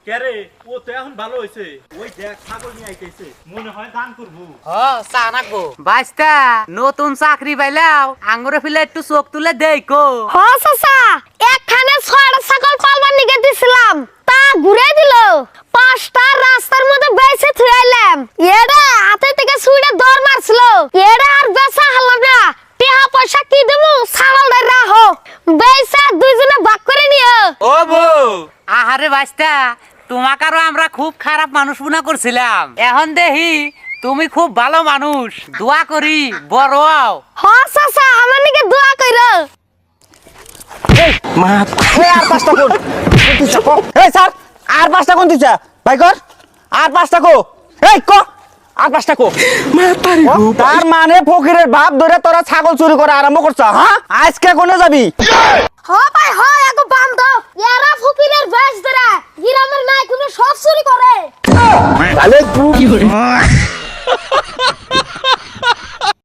কেরে ও তো এখন ভালো হইছে ওই দেখ ছাগল নিয়ে আইতেছে মনে হয় গান করবো চা নাকবো বাইস্তা নতুন চাকরি পাইলাও আঙ্গুরে ফিলে একটু চোখ তুলে দেখো চাচা একখানে 6টা ছাগল পালবার নিকে দিছিলাম তা ঘুরে দিল 5টা রাস্তার মধ্যে বেঁচে থুইলাম এডা হাতে থেকে ছুঁড়ে দৌড় মারছিল এডা আর বেচা হলাম না টিহা পয়সা কি দেবো ছাগল ধরে রাখো বেচা দুইজনে ভাগ করে নিও ও বউ আহারে বাইস্তা তোমাকারও আমরা খুব খারাপ মানুষ মনে করছিলাম এখন দেখি তুমি খুব ভালো মানুষ দোয়া করি বড় হও চাচা আমার নিকে দোয়া কইরো মা আর 5টা কোন এই স্যার আর 5টা কোন দিছা ভাই কর আর 5টা কো এই কো আর 5টা কো মা পারি তার মানে ফকিরের বাপ ধরে তোরা ছাগল চুরি করে আরম্ভ করছ হ্যাঁ আজকে কোনে যাবি ভাই এগো বান্ধ এরা ফকিরের বেশ ধরে গ্রামের নাই কোনো সব চুরি করে তাহলে